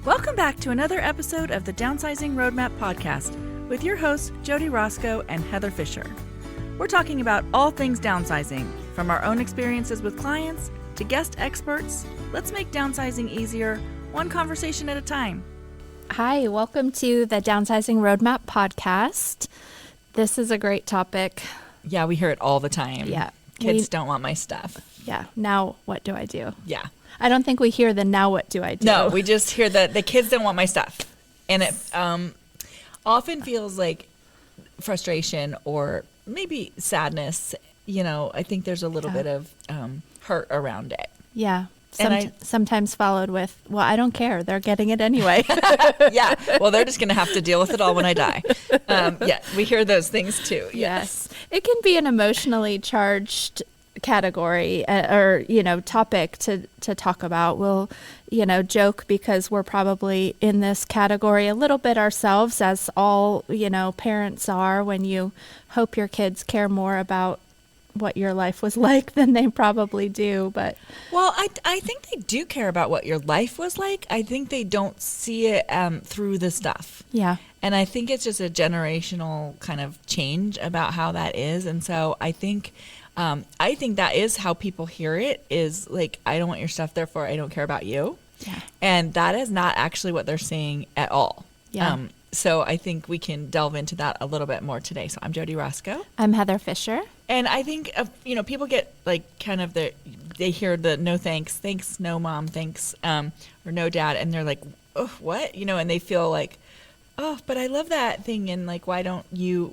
Welcome back to another episode of the Downsizing Roadmap podcast with your hosts, Jodi Roscoe and Heather Fisher. We're talking about all things downsizing, from our own experiences with clients to guest experts. Let's make downsizing easier, one conversation at a time. Hi, welcome to the Downsizing Roadmap podcast. This is a great topic. Yeah, we hear it all the time. Yeah. Kids don't want my stuff. Yeah. Now what do I do? Yeah. I don't think we hear the now what do I do. No, we just hear that the kids don't want my stuff. And it often feels like frustration or maybe sadness. You know, I think there's a little bit of hurt around it. Yeah. Sometimes followed with, well, I don't care. They're getting it anyway. Yeah. Well, they're just going to have to deal with it all when I die. Yeah, we hear those things too. Yes. It can be an emotionally charged category or, topic to talk about. We'll, joke because we're probably in this category a little bit ourselves, as all, parents are, when you hope your kids care more about what your life was like than they probably do. But well, I think they do care about what your life was like. I think they don't see it through the stuff. Yeah. And I think it's just a generational kind of change about how that is. And so I think that is how people hear it, is like, I don't want your stuff, therefore I don't care about you. Yeah. And that is not actually what they're saying at all. Yeah. So I think we can delve into that a little bit more today. So I'm Jodi Roscoe. I'm Heather Fisher. And I think, people get like kind of they hear the no thanks, no mom, thanks, or no dad. And they're like, oh, what? And they feel like, oh, but I love that thing. And like, why don't you,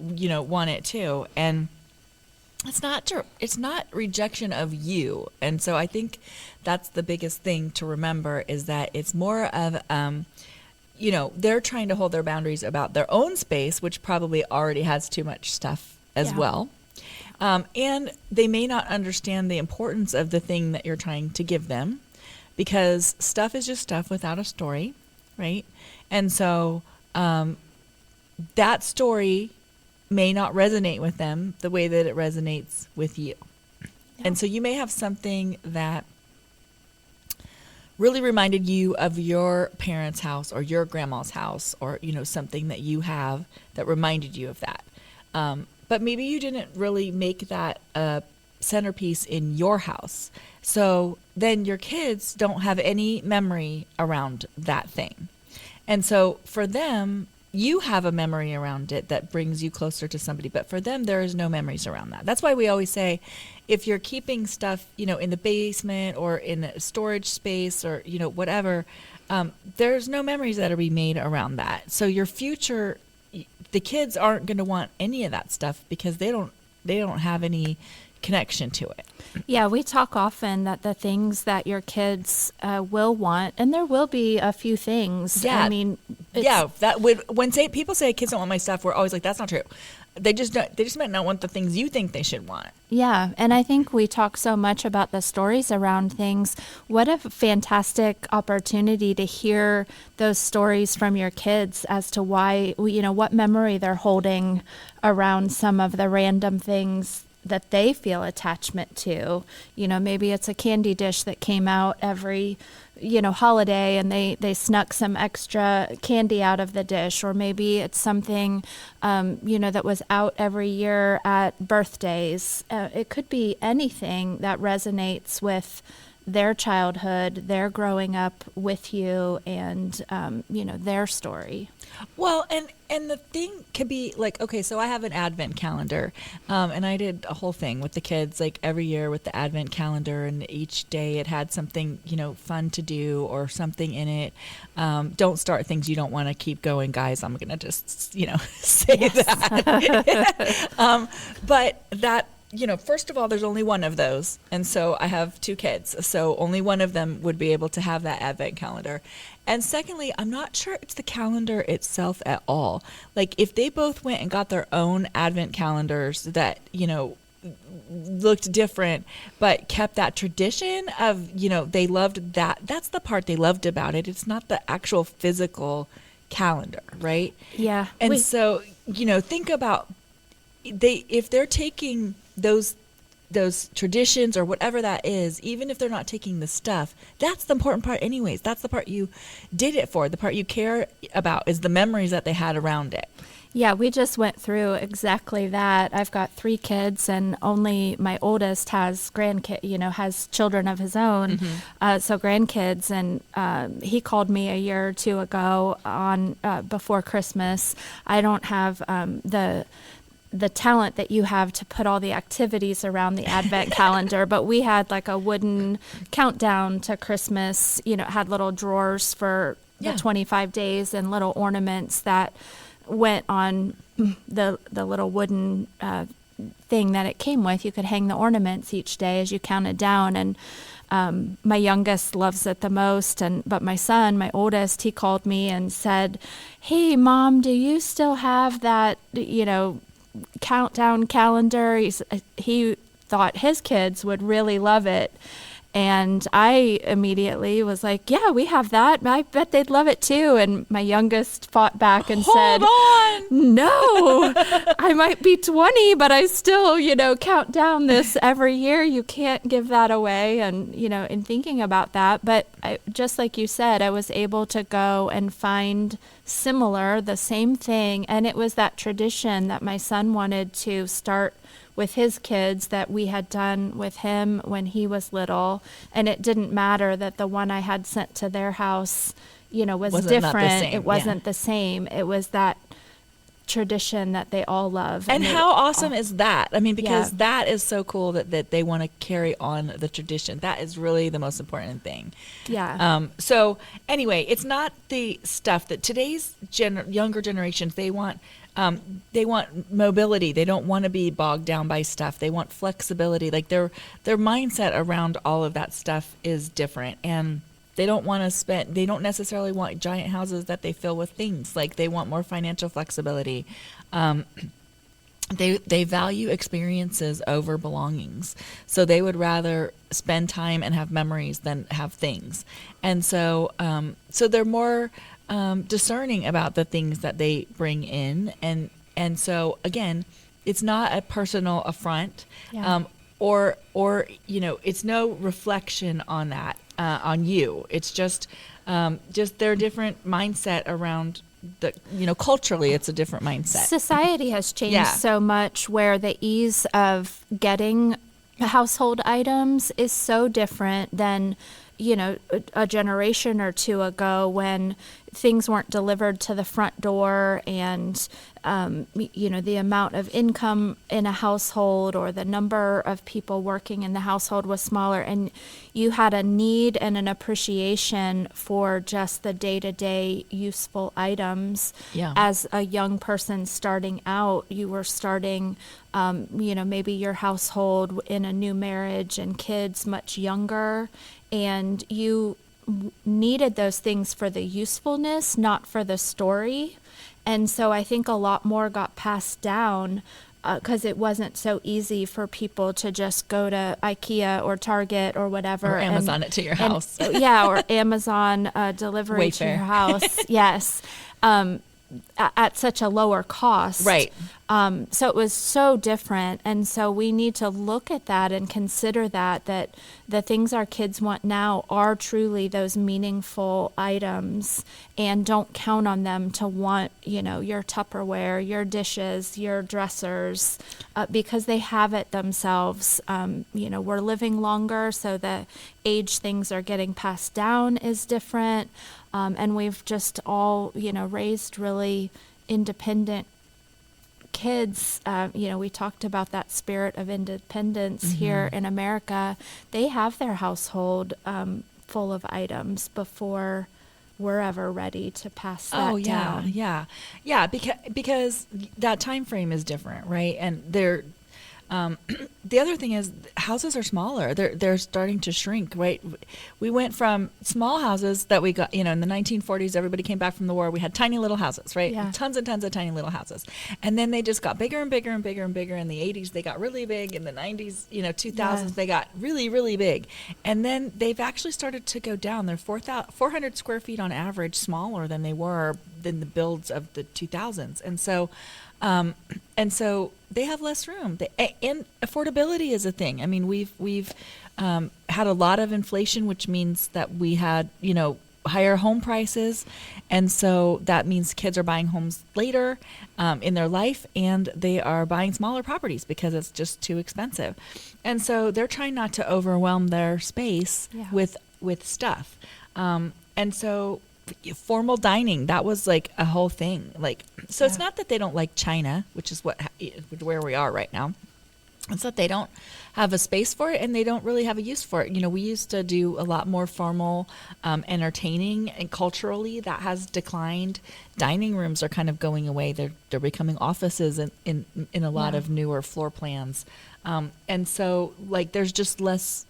want it too? And it's not true. It's not rejection of you. And so I think that's the biggest thing to remember, is that it's more of, they're trying to hold their boundaries about their own space, which probably already has too much stuff as well. And they may not understand the importance of the thing that you're trying to give them, because stuff is just stuff without a story, right? And so that story may not resonate with them the way that it resonates with you. Yeah. And so you may have something that really reminded you of your parents' house or your grandma's house, or, something that you have that reminded you of that. But maybe you didn't really make that a centerpiece in your house. So then your kids don't have any memory around that thing. And so for them, you have a memory around it that brings you closer to somebody, but for them, there is no memories around that. That's why we always say, if you're keeping stuff, in the basement or in a storage space or, whatever, there's no memories that are be made around that. So your future, the kids aren't going to want any of that stuff because they don't have any connection to it. Yeah, we talk often that the things that your kids will want, and there will be a few things. Yeah. I mean, when people say kids don't want my stuff, we're always like, that's not true. They just might not want the things you think they should want. Yeah, and I think we talk so much about the stories around things. What a fantastic opportunity to hear those stories from your kids as to why, what memory they're holding around some of the random things that they feel attachment to. Maybe it's a candy dish that came out every holiday, and they snuck some extra candy out of the dish, or maybe it's something that was out every year at birthdays. It could be anything that resonates with their childhood, their growing up with you, and their story. Well, and the thing could be like, okay, so I have an advent calendar, and I did a whole thing with the kids, like every year with the advent calendar, and each day it had something, fun to do or something in it. Don't start things you don't want to keep going, guys. I'm going to just, say that. But that, first of all, there's only one of those. And so I have 2 kids. So only one of them would be able to have that advent calendar. And secondly, I'm not sure it's the calendar itself at all. Like if they both went and got their own advent calendars that, looked different, but kept that tradition of, they loved that. That's the part they loved about it. It's not the actual physical calendar, right? Yeah. And so, think about if they're taking those those traditions or whatever that is, even if they're not taking the stuff, that's the important part anyways. That's the part you did it for. The part you care about is the memories that they had around it. Yeah, we just went through exactly that. I've got 3 kids, and only my oldest has has children of his own, so grandkids. And he called me a year or 2 ago on before Christmas. I don't have the talent that you have to put all the activities around the Advent calendar, but we had like a wooden countdown to Christmas. It had little drawers for the 25 days and little ornaments that went on the little wooden thing that it came with. You could hang the ornaments each day as you counted down. And my youngest loves it the most. But my son, my oldest, he called me and said, "Hey, Mom, do you still have that, countdown calendar?" He thought his kids would really love it. And I immediately was like, "Yeah, we have that. I bet they'd love it too." And my youngest fought back and said, "No, I might be 20, but I still, count down this every year. You can't give that away." And, in thinking about that, but just like you said, I was able to go and find the same thing. And it was that tradition that my son wanted to start with his kids that we had done with him when he was little. And it didn't matter that the one I had sent to their house, was different. It wasn't the same. It was that tradition that they all love. And how awesome is that? I mean, because that is so cool that they want to carry on the tradition. That is really the most important thing. Yeah. So anyway, it's not the stuff that today's younger generations, they want mobility. They don't want to be bogged down by stuff. They want flexibility. Like their mindset around all of that stuff is different. And they don't necessarily want giant houses that they fill with things. Like they want more financial flexibility. They value experiences over belongings. So they would rather spend time and have memories than have things. And so they're more discerning about the things that they bring in. And so again, it's not a personal affront, or it's no reflection on that, on you. It's just their different mindset around culturally, it's a different mindset. Society has changed so much where the ease of getting household items is so different than a generation or 2 ago when things weren't delivered to the front door, and the amount of income in a household or the number of people working in the household was smaller, and you had a need and an appreciation for just the day-to-day useful items. As a young person starting out, you were starting maybe your household in a new marriage and kids much younger, and you needed those things for the usefulness, not for the story. And so I think a lot more got passed down because it wasn't so easy for people to just go to IKEA or Target or whatever. Or Amazon it to your house. Or Amazon delivery to your house. Yes. At such a lower cost. Right. So it was so different. And so we need to look at that and consider that the things our kids want now are truly those meaningful items, and don't count on them to want, your Tupperware, your dishes, your dressers, because they have it themselves. We're living longer, so the age things are getting passed down is different. And we've just all, raised really independent kids. We talked about that spirit of independence here in America. They have their household full of items before we're ever ready to pass that down. Yeah. Because that time frame is different, right? And they're the other thing is houses are smaller. They're starting to shrink, right? We went from small houses that we got, in the 1940s, everybody came back from the war. We had tiny little houses, right? Yeah. Tons and tons of tiny little houses. And then they just got bigger and bigger and bigger and bigger. In the 80s, they got really big. In the 90s, 2000s, they got really, really big. And then they've actually started to go down. They're 400 square feet on average smaller than they were in the builds of the 2000s. And so And so they have less room. And affordability is a thing. I mean, we've had a lot of inflation, which means that we had, higher home prices. And so that means kids are buying homes later in their life, and they are buying smaller properties because it's just too expensive. And so they're trying not to overwhelm their space with stuff. And so formal dining, that was like a whole thing. So it's not that they don't like China, which is where we are right now. It's that they don't have a space for it, and they don't really have a use for it. We used to do a lot more formal entertaining, and culturally that has declined. Dining rooms are kind of going away. They're becoming offices in a lot of newer floor plans. And so there's just less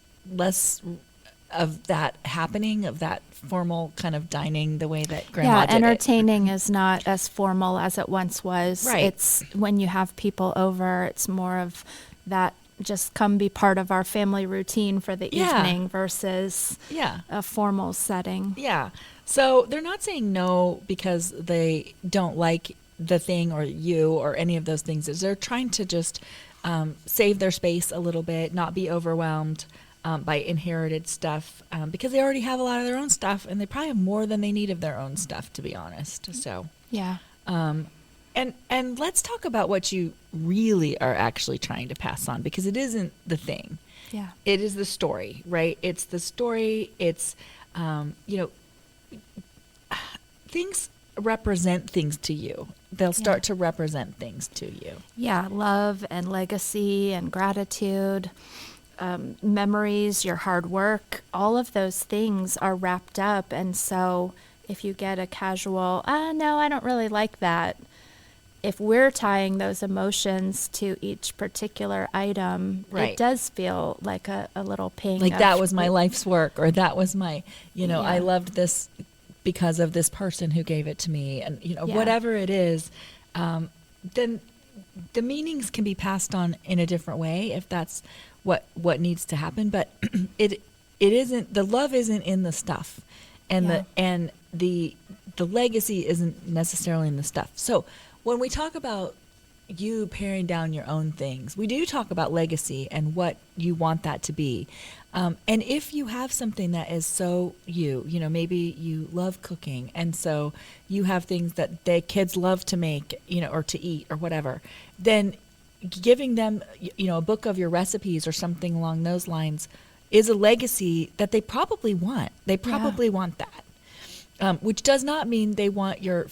of that happening, of that formal kind of dining the way that grandma did entertaining is not as formal as it once was. Right. It's when you have people over, it's more of that just come be part of our family routine for the evening versus a formal setting. Yeah. So they're not saying no because they don't like the thing or you or any of those things. They're trying to just save their space a little bit, not be overwhelmed by inherited stuff, because they already have a lot of their own stuff, and they probably have more than they need of their own stuff, to be honest. So and let's talk about what you really are actually trying to pass on, because it isn't the thing. Yeah. It is the story, right? It's the story. It's things represent things to you. They'll start to represent things to you. Yeah, love and legacy and gratitude. Memories, your hard work, all of those things are wrapped up. And so if you get a casual, no, I don't really like that. If we're tying those emotions to each particular item, it does feel like a little ping. Like that was my life's work, or that was my, I loved this because of this person who gave it to me. And, whatever it is, then the meanings can be passed on in a different way if that's what needs to happen. But it isn't, the love isn't in the stuff, and the legacy isn't necessarily in the stuff. So when we talk about you paring down your own things, we do talk about legacy and what you want that to be. And if you have something that is so maybe you love cooking, and so you have things that the kids love to make, or to eat or whatever, then giving them, a book of your recipes or something along those lines is a legacy that they probably want. They probably want that. Which does not mean they want your,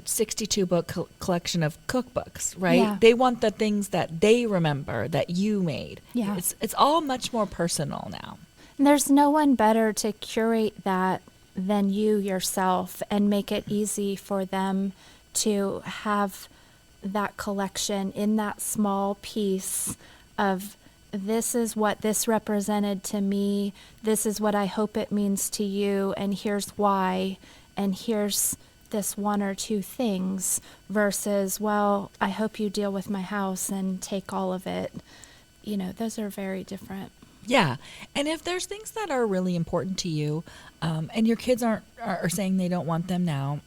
62 book collection of cookbooks, right? Yeah. They want the things that they remember that you made. Yeah. It's all much more personal now. And there's no one better to curate that than you yourself, and make it easy for them to have that collection in that small piece of, this is what this represented to me, this is what I hope it means to you, and here's why, and here's this one or two things, versus, well, I hope you deal with my house and take all of it. Those are very different. Yeah. And if there's things that are really important to you, and your kids are saying they don't want them now,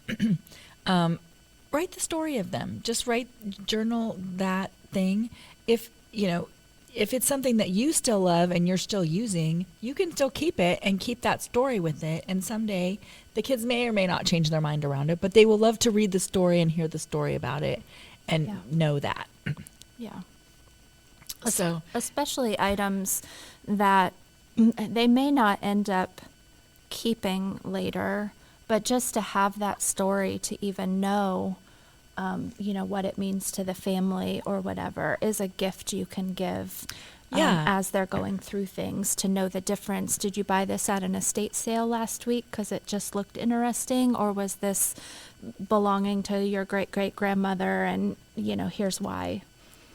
write the story of them. Just journal that thing. If it's something that you still love and you're still using, you can still keep it and keep that story with it. And someday the kids may or may not change their mind around it, but they will love to read the story and hear the story about it and know that. Yeah. So, especially items that they may not end up keeping later, but just to have that story, to even know what it means to the family or whatever, is a gift you can give as they're going through things, to know the difference. Did you buy this at an estate sale last week because it just looked interesting, or was this belonging to your great-great-grandmother, and, here's why.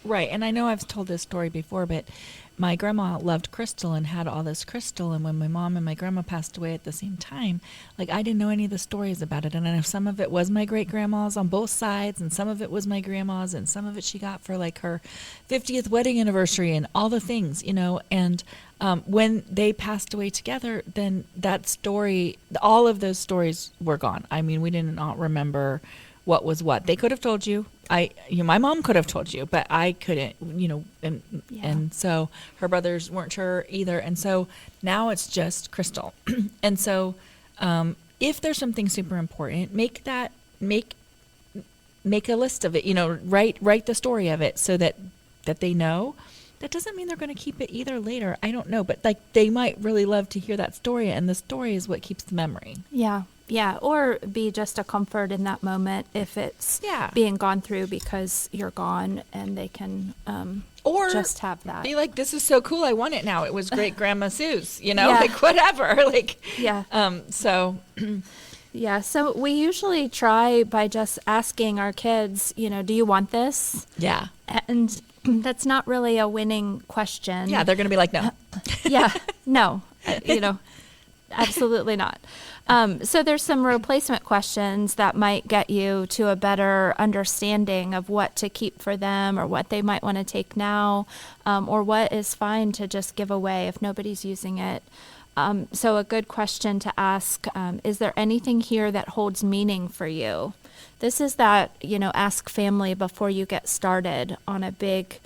Right. And I know I've told this story before, but my grandma loved crystal and had all this crystal. And when my mom and my grandma passed away at the same time, I didn't know any of the stories about it. And I know some of it was my great-grandma's on both sides, and some of it was my grandma's, and some of it she got for her 50th wedding anniversary and all the things, And when they passed away together, then that story, all of those stories were gone. I mean, we did not remember what was what. They could have told you, my mom could have told you, but I couldn't, Yeah. and so her brothers weren't sure either. And so now it's just Crystal. And so, if there's something super important, make a list of it, write the story of it so that they know. That doesn't mean they're going to keep it either later. I don't know, but like they might really love to hear that story, and the story is what keeps the memory. Yeah. Yeah. Or be just a comfort in that moment if it's being gone through because you're gone, and they can or just have that. Be like, this is so cool. I want it now. It was great Grandma Sue's, Yeah. like whatever. Like, Yeah. So. Yeah. So we usually try by just asking our kids, do you want this? Yeah. And that's not really a winning question. Yeah. They're going to be like, no. Yeah. No. Absolutely not. So there's some replacement questions that might get you to a better understanding of what to keep for them, or what they might want to take now, or what is fine to just give away if nobody's using it. So a good question to ask, is there anything here that holds meaning for you? This is that, ask family before you get started on a big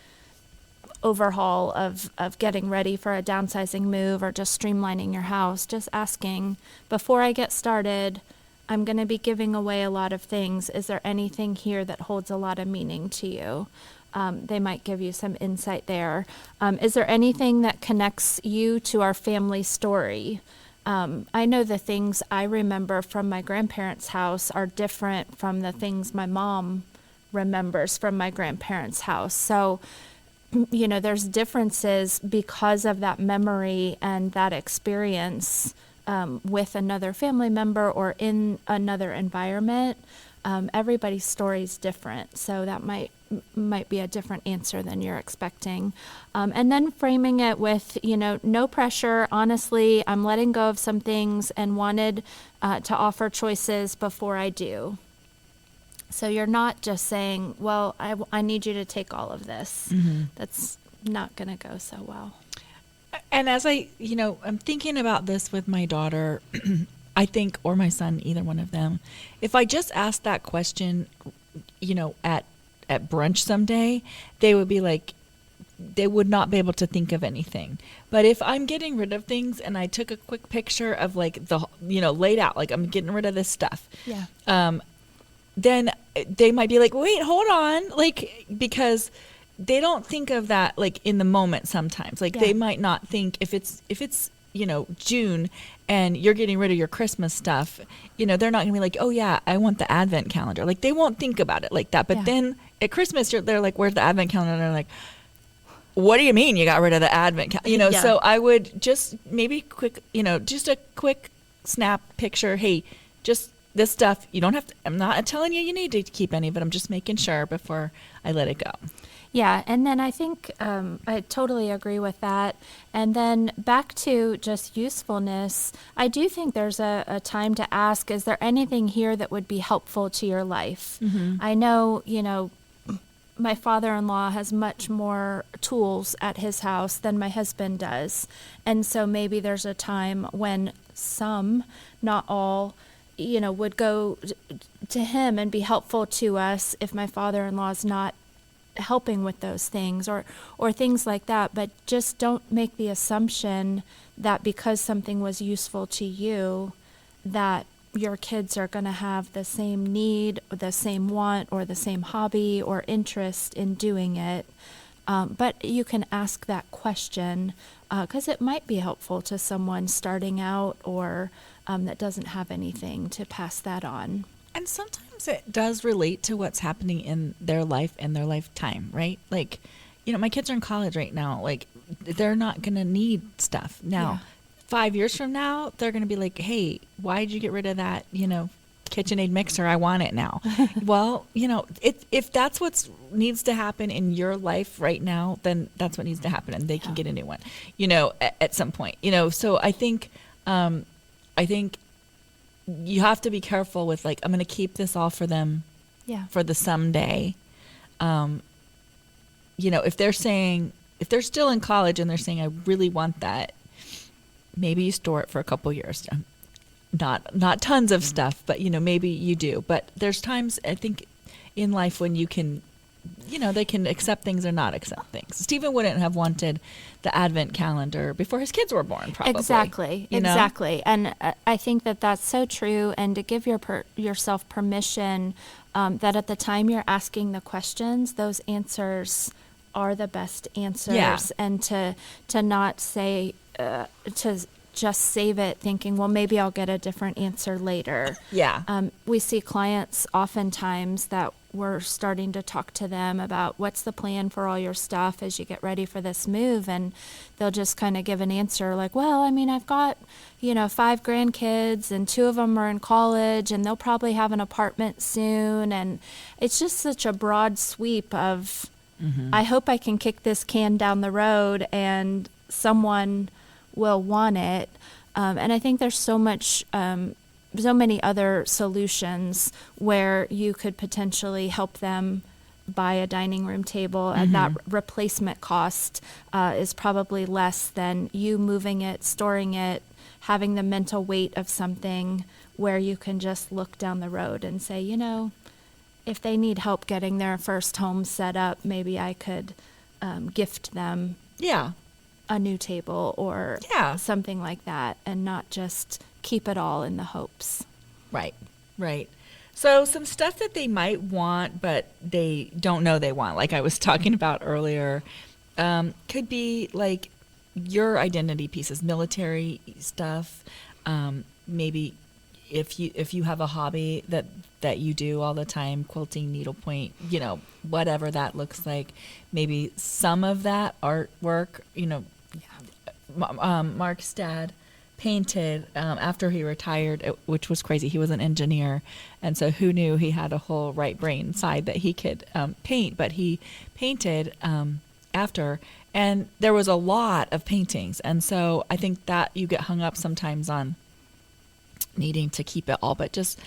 overhaul of getting ready for a downsizing move or just streamlining your house. Just asking, before I get started, I'm going to be giving away a lot of things. Is there anything here that holds a lot of meaning to you? They might give you some insight there. Is there anything that connects you to our family story? I know the things I remember from my grandparents' house are different from the things my mom remembers from my grandparents' house. So, there's differences because of that memory and that experience with another family member or in another environment. Everybody's story is different, so that might be a different answer than you're expecting. And then framing it with, no pressure. Honestly, I'm letting go of some things and wanted to offer choices before I do. So you're not just saying, well, I need you to take all of this. Mm-hmm. That's not going to go so well. And as I'm thinking about this with my daughter, I think, or my son, either one of them, if I just asked that question, at brunch someday, they would be like, they would not be able to think of anything. But if I'm getting rid of things and I took a quick picture of like the, laid out, like I'm getting rid of this stuff. Yeah. Then they might be like, wait, hold on. Like, because they don't think of that like in the moment sometimes. Like they might not think if it's June and you're getting rid of your Christmas stuff, they're not gonna be like, oh yeah, I want the advent calendar. Like they won't think about it like that. But then at Christmas, they're like, where's the advent calendar? And they're like, what do you mean you got rid of the advent calendar? So I would just maybe quick, just a quick snap picture. Hey, just this stuff, you don't have to, I'm not telling you need to keep any of it. I'm just making sure before I let it go. Yeah, and then I think I totally agree with that. And then back to just usefulness, I do think there's a time to ask, is there anything here that would be helpful to your life? Mm-hmm. I know, my father-in-law has much more tools at his house than my husband does. And so maybe there's a time when some, not all, would go to him and be helpful to us if my father-in-law is not helping with those things or things like that. But just don't make the assumption that because something was useful to you that your kids are going to have the same need, or the same want, or the same hobby or interest in doing it. But you can ask that question because it might be helpful to someone starting out or that doesn't have anything to pass that on. And sometimes it does relate to what's happening in their life and their lifetime, right? Like, my kids are in college right now. Like, they're not going to need stuff now. Yeah. 5 years from now, they're going to be like, hey, why did you get rid of that, KitchenAid mixer? I want it now. Well, if that's what needs to happen in your life right now, then that's what needs to happen, and they can get a new one, at some point, So I think you have to be careful with like, I'm going to keep this all for them for the someday. If they're still in college and they're saying, I really want that, maybe you store it for a couple years. Not tons of stuff, but maybe you do. But there's times I think in life when you can, they can accept things or not accept things. Stephen wouldn't have wanted the advent calendar before his kids were born, probably. Exactly. And I think that that's so true. And to give yourself permission that at the time you're asking the questions, those answers are the best answers. Yeah. And to not say, to just save it thinking, well, maybe I'll get a different answer later. Yeah. We see clients oftentimes that we're starting to talk to them about what's the plan for all your stuff as you get ready for this move. And they'll just kind of give an answer like, well, I mean, I've got, 5 grandkids and 2 of them are in college and they'll probably have an apartment soon. And it's just such a broad sweep of, I hope I can kick this can down the road and someone will want it. And I think there's so many other solutions where you could potentially help them buy a dining room table, and that replacement cost is probably less than you moving it, storing it, having the mental weight of something where you can just look down the road and say, if they need help getting their first home set up, maybe I could gift them a new table or something like that, and not just keep it all in the hopes. Right. So some stuff that they might want, but they don't know they want, like I was talking about earlier, could be like your identity pieces, military stuff. Maybe if you have a hobby that you do all the time, quilting, needlepoint, whatever that looks like, maybe some of that artwork, Mark's dad painted after he retired, which was crazy. He was an engineer, and so who knew he had a whole right brain side that he could paint, but he painted after, and there was a lot of paintings. And so I think that you get hung up sometimes on needing to keep it all, but just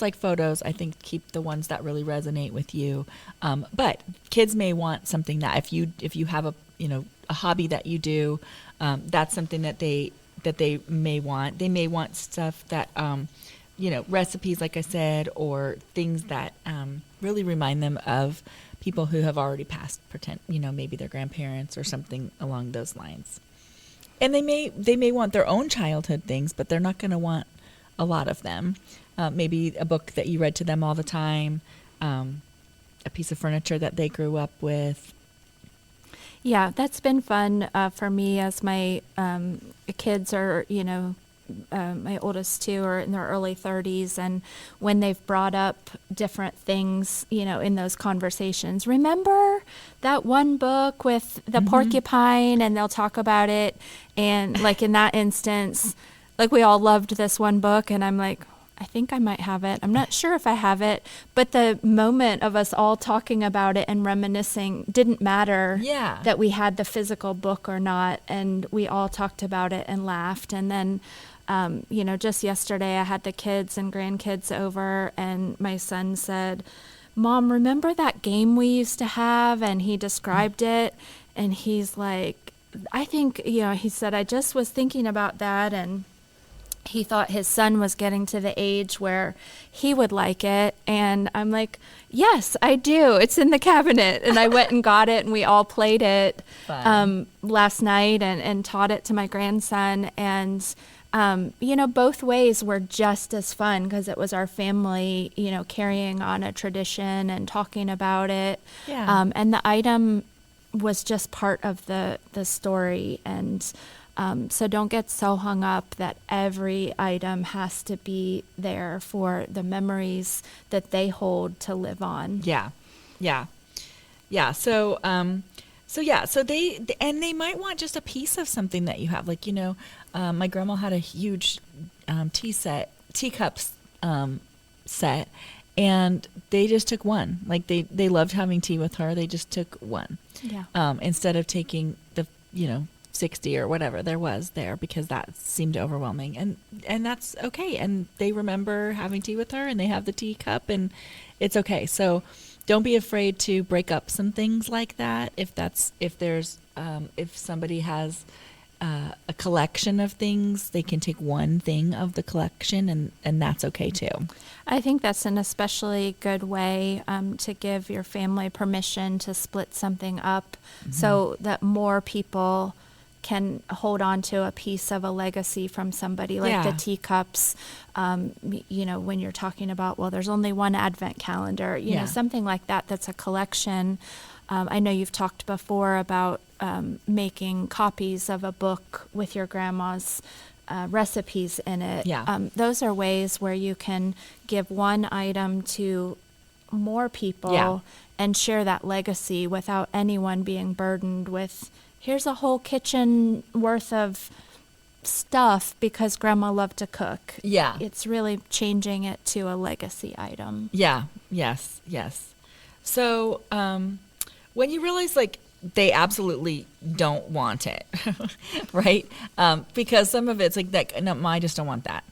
like photos, I think keep the ones that really resonate with you. But kids may want something that if you have a hobby that you do, that's something that they may want. They may want stuff that, recipes, like I said, or things that really remind them of people who have already passed, maybe their grandparents or something along those lines. And they may want their own childhood things, but they're not going to want a lot of them. Maybe a book that you read to them all the time, a piece of furniture that they grew up with. Yeah, that's been fun for me as my kids are, my oldest 2 are in their early 30s, and when they've brought up different things, in those conversations, remember that one book with the porcupine, and they'll talk about it. And like in that instance, like we all loved this one book, and I'm like, I think I might have it. I'm not sure if I have it, but the moment of us all talking about it and reminiscing didn't matter that we had the physical book or not. And we all talked about it and laughed. And then, just yesterday I had the kids and grandkids over, and my son said, Mom, remember that game we used to have? And he described it, and he's like, I think, he said, I just was thinking about that, and he thought his son was getting to the age where he would like it. And I'm like, yes, I do. It's in the cabinet. And I went and got it, and we all played it last night and taught it to my grandson. And, both ways were just as fun because it was our family, carrying on a tradition and talking about it. Yeah. And the item was just part of the story. And so don't get so hung up that every item has to be there for the memories that they hold to live on. Yeah. So they might want just a piece of something that you have. Like, my grandma had a huge teacups set, and they just took one. Like they loved having tea with her. They just took one. Yeah. Instead of taking the 60 or whatever there was there, because that seemed overwhelming, and that's okay. And they remember having tea with her, and they have the teacup, and it's okay. So don't be afraid to break up some things like that. If somebody has a collection of things, they can take one thing of the collection, and that's okay too. I think that's an especially good way to give your family permission to split something up so that more people can hold on to a piece of a legacy from somebody, like the teacups. When you're talking about, well, there's only one advent calendar, you know, something like that, that's a collection. I know you've talked before about making copies of a book with your grandma's recipes in it. Those are ways where you can give one item to more people and share that legacy without anyone being burdened with, here's a whole kitchen worth of stuff because grandma loved to cook. It's really changing it to a legacy item. Yes. So when you realize, like, they absolutely don't want it, right? Because some of it's like, that, no, I just don't want that.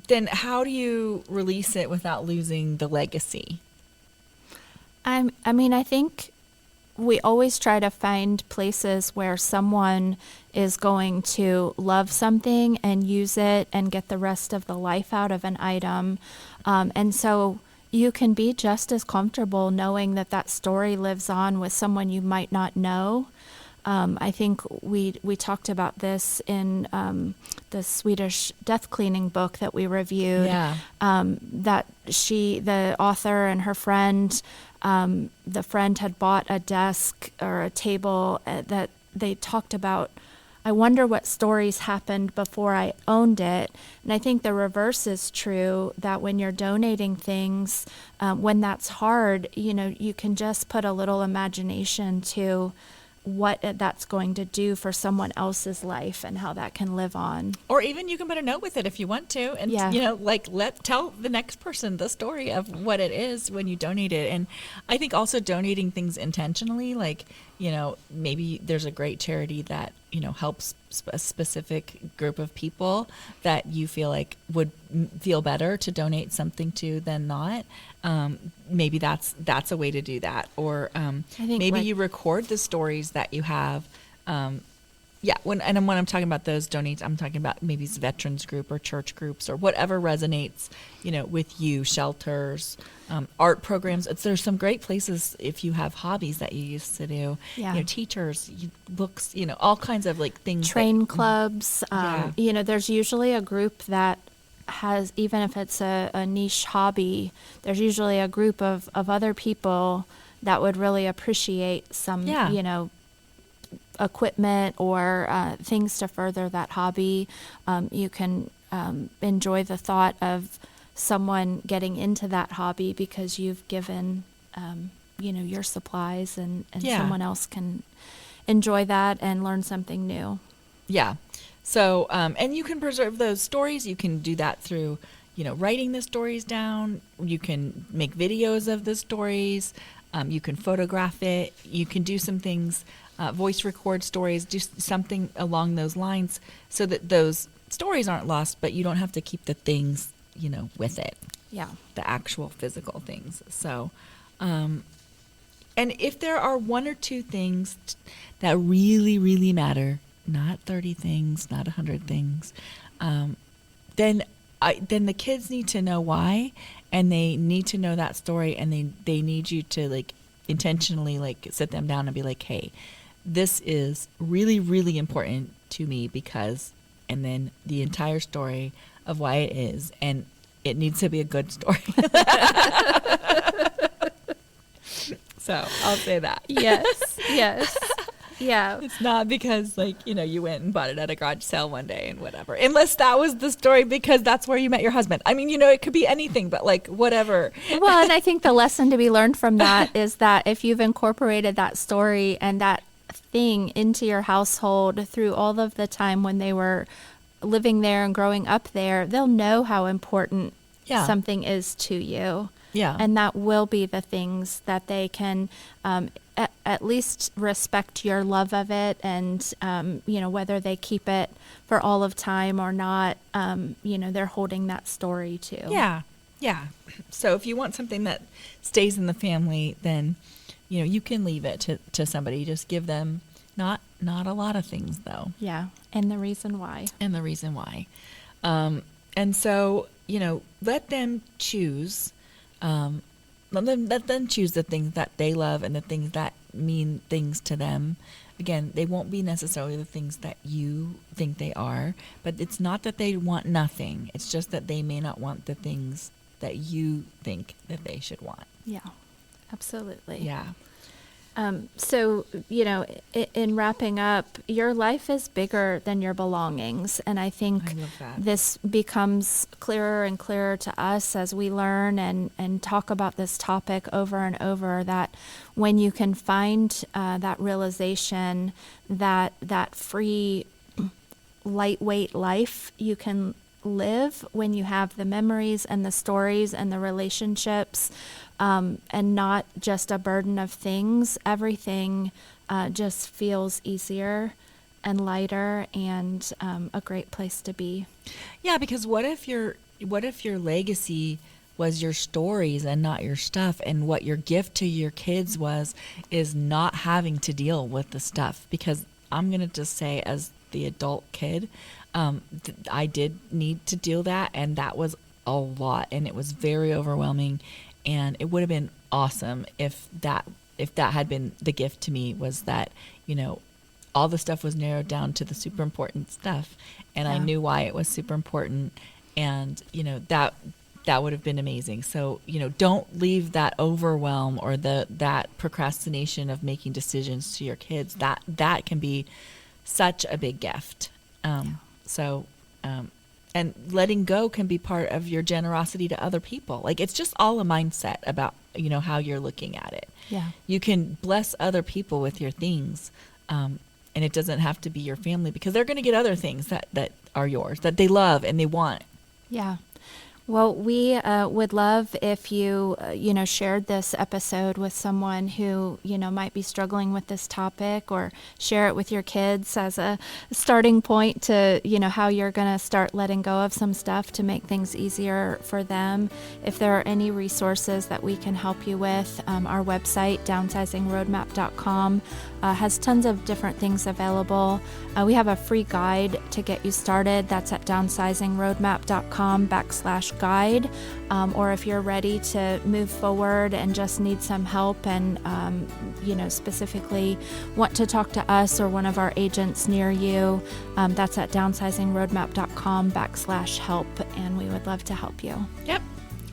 Then how do you release it without losing the legacy? I mean, I think we always try to find places where someone is going to love something and use it and get the rest of the life out of an item. And so you can be just as comfortable knowing that that story lives on with someone you might not know. I think we talked about this in the Swedish death cleaning book that we reviewed. That the author and her friend, the friend had bought a desk or a table that they talked about. I wonder what stories happened before I owned it. And I think the reverse is true, that when you're donating things, when that's hard, you know, you can just put a little imagination to what that's going to do for someone else's life and how that can live on. Or even you can put a note with it if you want to, and you know, like, tell the next person the story of what it is when you donate it. And I think also donating things intentionally, like, you know, maybe there's a great charity that, you know, helps a specific group of people that you feel like would feel better to donate something to than not. Maybe that's a way to do that. Or I think maybe you record the stories that you have. When I'm talking about those donates, I'm talking about maybe it's veterans group or church groups or whatever resonates, you know, with you, shelters, art programs. There's some great places if you have hobbies that you used to do, you know, teachers, books, you know, all kinds of like things. Train clubs, you know, there's usually a group that has, even if it's a niche hobby, there's usually a group of other people that would really appreciate some, you know, equipment or things to further that hobby. You can enjoy the thought of someone getting into that hobby because you've given, you know, your supplies, and someone else can enjoy that and learn something new. So, and you can preserve those stories. You can do that through, you know, writing the stories down. You can make videos of the stories. You can photograph it. You can do some things, voice record stories, do something along those lines so that those stories aren't lost, but you don't have to keep the things, you know, with it. The actual physical things. So, and if there are one or two things that really, really matter, not 30 things, not 100 things, then the kids need to know why, and they need to know that story, and they need you to, like, intentionally, like, sit them down and be like, hey, this is really, really important to me because, and then the entire story of why it is, and it needs to be a good story. So I'll say that. Yes. Yeah. It's not because, like, you know, you went and bought it at a garage sale one day and whatever. Unless that was the story because that's where you met your husband. I mean, you know, it could be anything, but, like, whatever. Well, and I think the lesson to be learned from that is that if you've incorporated that story and that thing into your household through all of the time when they were living there and growing up there, they'll know how important something is to you. And that will be the things that they can at least respect your love of it, and you know, whether they keep it for all of time or not, you know, they're holding that story too. So if you want something that stays in the family, then, you know, you can leave it to somebody. Just give them not Not a lot of things, though. Yeah. And the reason why. And the reason why. And so, let them choose. Let them choose the things that they love and the things that mean things to them. Again, they won't be necessarily the things that you think they are, but it's not that they want nothing. It's just that they may not want the things that you think that they should want. Yeah, absolutely. Yeah. So, in wrapping up, your life is bigger than your belongings. And I think I love that. this becomes clearer and clearer to us as we learn and talk about this topic over and over, that when you can find that realization that free, lightweight life you can live when you have the memories and the stories and the relationships, and not just a burden of things, everything just feels easier and lighter and a great place to be. Yeah, because what if your legacy was your stories and not your stuff, and what your gift to your kids is not having to deal with the stuff? Because I'm going to just say, as the adult kid, I did need to do that, and that was a lot, and it was very overwhelming, and it would have been awesome if that had been the gift to me, was that, all the stuff was narrowed down to the super important stuff, and I knew why it was super important, and that would have been amazing. So, don't leave that overwhelm or that procrastination of making decisions to your kids. That can be such a big gift. So, and letting go can be part of your generosity to other people. Like, it's just all a mindset about, how you're looking at it. Yeah. You can bless other people with your things. And it doesn't have to be your family, because they're going to get other things that are yours, that they love and they want. Yeah. Well, we would love if you, shared this episode with someone who, might be struggling with this topic, or share it with your kids as a starting point to, how you're going to start letting go of some stuff to make things easier for them. If there are any resources that we can help you with, our website, downsizingroadmap.com, has tons of different things available. We have a free guide to get you started. That's at downsizingroadmap.com/guide. Or if you're ready to move forward and just need some help and, specifically want to talk to us or one of our agents near you, that's at downsizingroadmap.com/help. And we would love to help you. Yep.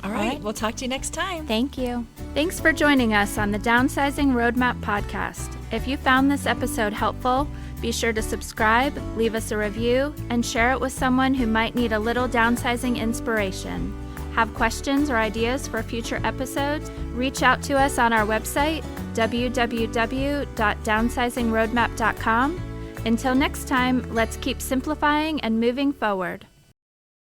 All right. We'll talk to you next time. Thank you. Thanks for joining us on the Downsizing Roadmap podcast. If you found this episode helpful, be sure to subscribe, leave us a review, and share it with someone who might need a little downsizing inspiration. Have questions or ideas for future episodes? Reach out to us on our website, www.downsizingroadmap.com. Until next time, let's keep simplifying and moving forward.